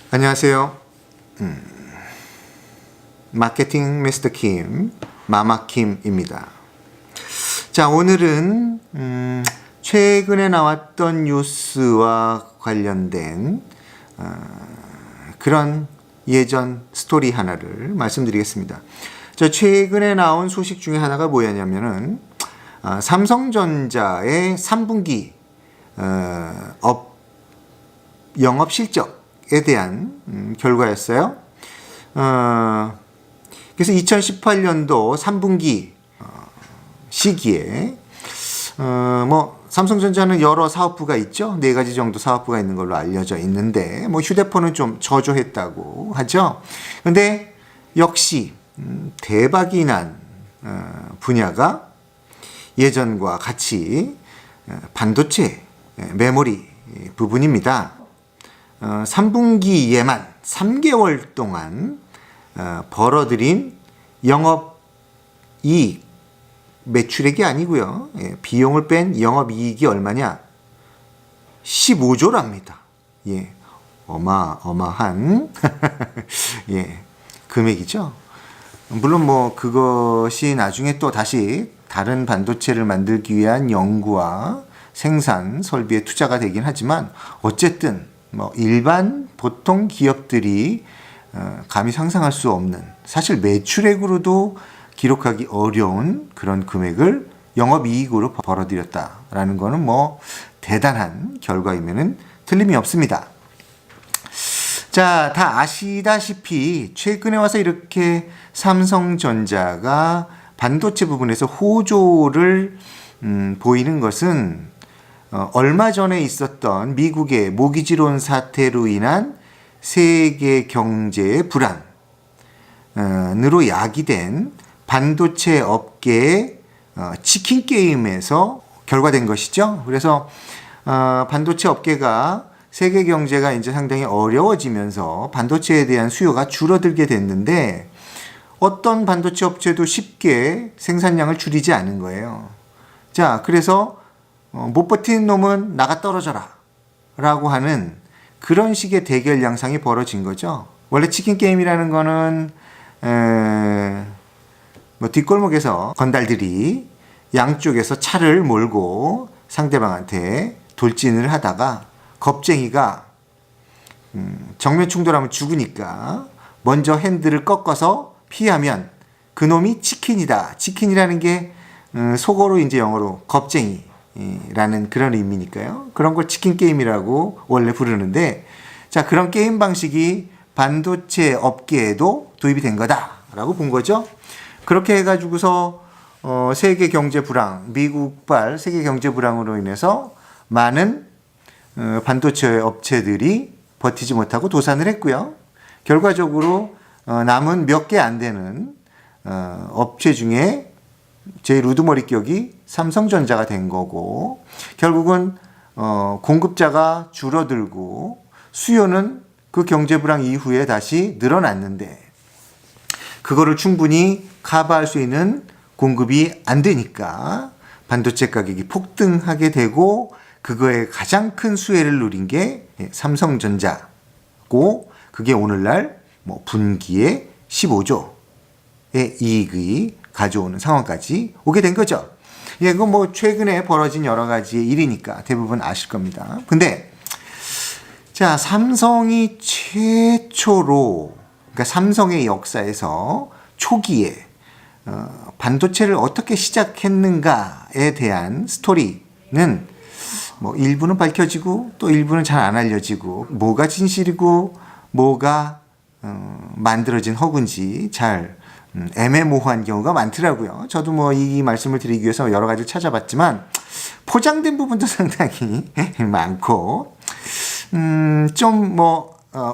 안녕하세요. 마케팅 미스터 킴, 마마킴입니다. 자, 오늘은 최근에 나왔던 뉴스와 관련된 그런 예전 스토리 하나를 말씀드리겠습니다. 자, 최근에 나온 소식 중에 하나가 뭐였냐면은 삼성전자의 3분기 영업 실적에 대한 결과였어요. 그래서 2018년도 3분기 시기에 삼성전자는 여러 사업부가 있죠. 4가지 정도 사업부가 있는 걸로 알려져 있는데 휴대폰은 좀 저조했다고 하죠. 근데 역시 대박이 난 분야가 예전과 같이 반도체 메모리 부분입니다. 3분기에만 3개월 동안 벌어들인 영업이익, 매출액이 아니고요. 비용을 뺀 영업이익이 얼마냐? 15조랍니다. 예, 어마어마한 금액이죠. 물론 그것이 나중에 또 다시 다른 반도체를 만들기 위한 연구와 생산 설비에 투자가 되긴 하지만 어쨌든 일반 보통 기업들이 감히 상상할 수 없는, 사실 매출액으로도 기록하기 어려운 그런 금액을 영업이익으로 벌어들였다라는 것은 대단한 결과이면은 틀림이 없습니다. 자, 다 아시다시피 최근에 와서 이렇게 삼성전자가 반도체 부분에서 호조를 보이는 것은 얼마 전에 있었던 미국의 모기지론 사태로 인한 세계 경제의 불안으로 야기된 반도체 업계의 치킨 게임에서 결과된 것이죠. 그래서 반도체 업계가 세계 경제가 이제 상당히 어려워지면서 반도체에 대한 수요가 줄어들게 됐는데 어떤 반도체 업체도 쉽게 생산량을 줄이지 않은 거예요. 자, 그래서 못 버티는 놈은 나가 떨어져라 라고 하는 그런 식의 대결 양상이 벌어진 거죠. 원래 치킨 게임이라는 거는 뒷골목에서 건달들이 양쪽에서 차를 몰고 상대방한테 돌진을 하다가 겁쟁이가 정면 충돌하면 죽으니까 먼저 핸들을 꺾어서 피하면 그놈이 치킨이다. 치킨이라는 게 속어로 이제 영어로 겁쟁이라는 그런 의미니까요. 그런 걸 치킨 게임이라고 원래 부르는데, 자, 그런 게임 방식이 반도체 업계에도 도입이 된 거다라고 본 거죠. 그렇게 해가지고서 세계 경제 불황, 미국발 세계 경제 불황으로 인해서 많은 반도체 업체들이 버티지 못하고 도산을 했고요. 결과적으로 남은 몇 개 안 되는 업체 중에 제일 우두머리격이 삼성전자가 된 거고, 결국은 공급자가 줄어들고 수요는 그 경제 불황 이후에 다시 늘어났는데 그거를 충분히 커버할 수 있는 공급이 안 되니까 반도체 가격이 폭등하게 되고 그거에 가장 큰 수혜를 누린 게 삼성전자고, 그게 오늘날 분기에 15조의 이익이 가져오는 상황까지 오게 된 거죠. 예, 그건 최근에 벌어진 여러 가지의 일이니까 대부분 아실 겁니다. 근데 자, 삼성이 최초로, 그러니까 삼성의 역사에서 초기에 반도체를 어떻게 시작했는가에 대한 스토리는 일부는 밝혀지고 또 일부는 잘 안 알려지고, 뭐가 진실이고 뭐가 만들어진 허구인지 잘 애매모호한 경우가 많더라고요. 저도 이 말씀을 드리기 위해서 여러 가지를 찾아봤지만 포장된 부분도 상당히 많고, 좀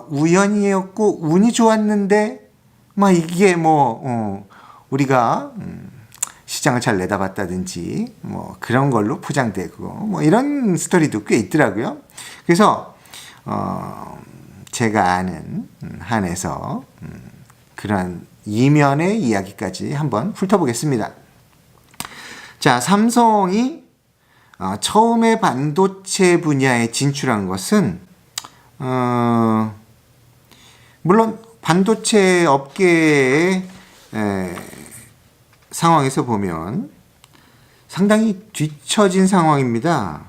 우연이었고 운이 좋았는데 이게 우리가 시장을 잘 내다봤다든지 그런 걸로 포장되고 이런 스토리도 꽤 있더라고요. 그래서 제가 아는 한에서 그런 이면의 이야기까지 한번 훑어보겠습니다. 자, 삼성이 처음에 반도체 분야에 진출한 것은 물론 반도체 업계의 상황에서 보면 상당히 뒤처진 상황입니다.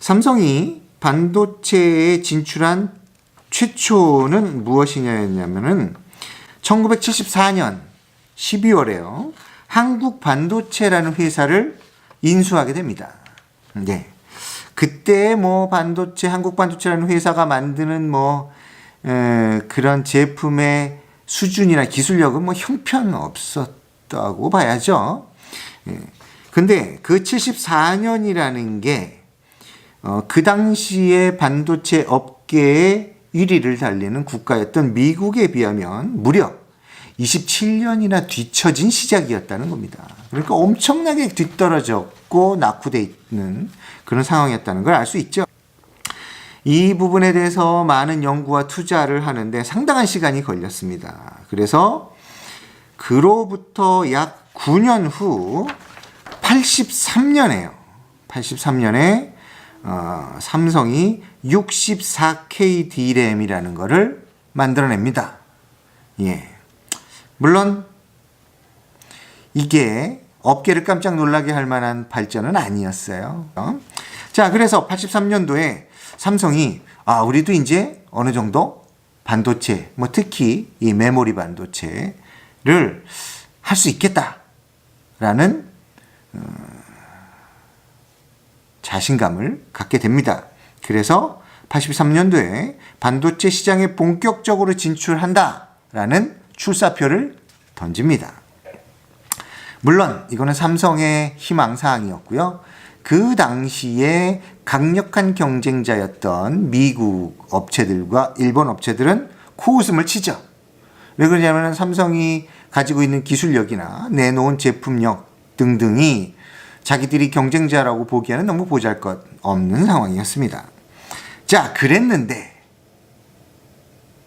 삼성이 반도체에 진출한 최초는 무엇이냐면은 1974년 12월에요. 한국 반도체라는 회사를 인수하게 됩니다. 네. 그때 뭐 반도체, 한국 반도체라는 회사가 만드는 그런 제품의 수준이나 기술력은 뭐 형편없었다고 봐야죠. 예. 근데 그 74년이라는 게 그 당시에 반도체 업계의 1위를 달리는 국가였던 미국에 비하면 무려 27년이나 뒤처진 시작이었다는 겁니다. 그러니까 엄청나게 뒤떨어졌고 낙후되어 있는 그런 상황이었다는 걸 알 수 있죠. 이 부분에 대해서 많은 연구와 투자를 하는데 상당한 시간이 걸렸습니다. 그래서 그로부터 약 9년 후 83년에요. 83년에 삼성이 64K D램이라는 거를 만들어냅니다. 예. 물론 이게 업계를 깜짝 놀라게 할 만한 발전은 아니었어요. 자, 그래서 83년도에 삼성이 우리도 이제 어느 정도 반도체, 특히 이 메모리 반도체를 할 수 있겠다라는 자신감을 갖게 됩니다. 그래서 83년도에 반도체 시장에 본격적으로 진출한다라는 출사표를 던집니다. 물론 이거는 삼성의 희망사항이었고요. 그 당시에 강력한 경쟁자였던 미국 업체들과 일본 업체들은 코웃음을 치죠. 왜 그러냐면 삼성이 가지고 있는 기술력이나 내놓은 제품력 등등이 자기들이 경쟁자라고 보기에는 너무 보잘것없는 상황이었습니다. 자, 그랬는데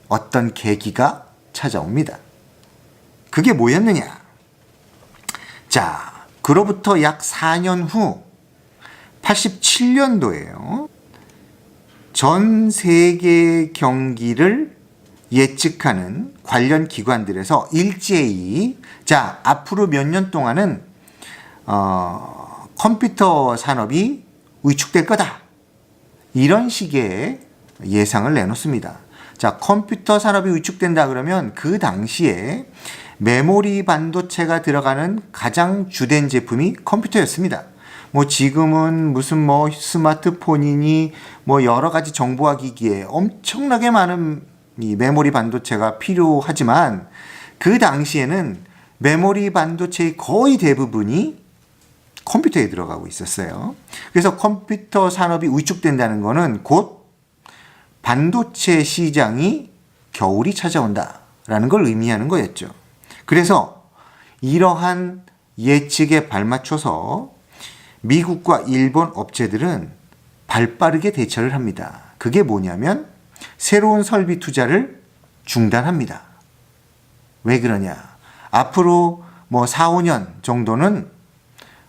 어떤 계기가 찾아옵니다. 그게 뭐였느냐? 자, 그로부터 약 4년 후 87년도에요. 전 세계 경기를 예측하는 관련 기관들에서 일제히 앞으로 몇 년 동안은 컴퓨터 산업이 위축될 거다. 이런 식의 예상을 내놓습니다. 자, 컴퓨터 산업이 위축된다 그러면 그 당시에 메모리 반도체가 들어가는 가장 주된 제품이 컴퓨터였습니다. 지금은 무슨 스마트폰이니 여러 가지 정보화 기기에 엄청나게 많은 이 메모리 반도체가 필요하지만 그 당시에는 메모리 반도체의 거의 대부분이 컴퓨터에 들어가고 있었어요. 그래서 컴퓨터 산업이 위축된다는 것은 곧 반도체 시장이 겨울이 찾아온다라는 걸 의미하는 거였죠. 그래서 이러한 예측에 발맞춰서 미국과 일본 업체들은 발빠르게 대처를 합니다. 그게 뭐냐면 새로운 설비 투자를 중단합니다. 왜 그러냐? 앞으로 4, 5년 정도는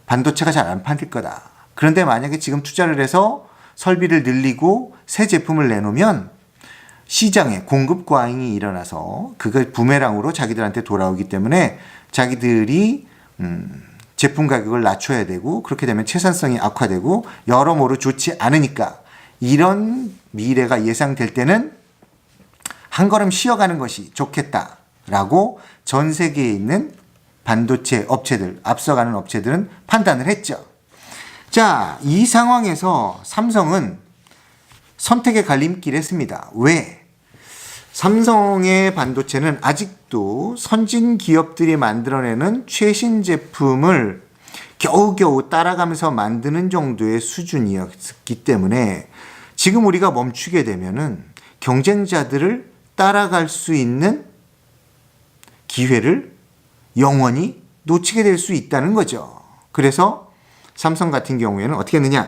반도체가 잘 안 팔릴 거다. 그런데 만약에 지금 투자를 해서 설비를 늘리고 새 제품을 내놓으면 시장에 공급 과잉이 일어나서 그걸 부메랑으로 자기들한테 돌아오기 때문에 자기들이 제품 가격을 낮춰야 되고 그렇게 되면 채산성이 악화되고 여러모로 좋지 않으니까 이런 미래가 예상될 때는 한 걸음 쉬어가는 것이 좋겠다라고 전 세계에 있는 반도체 업체들, 앞서가는 업체들은 판단을 했죠. 자, 이 상황에서 삼성은 선택의 갈림길에 했습니다. 왜? 삼성의 반도체는 아직도 선진 기업들이 만들어내는 최신 제품을 겨우겨우 따라가면서 만드는 정도의 수준이었기 때문에 지금 우리가 멈추게 되면은 경쟁자들을 따라갈 수 있는 기회를 영원히 놓치게 될 수 있다는 거죠. 그래서 삼성 같은 경우에는 어떻게 했느냐?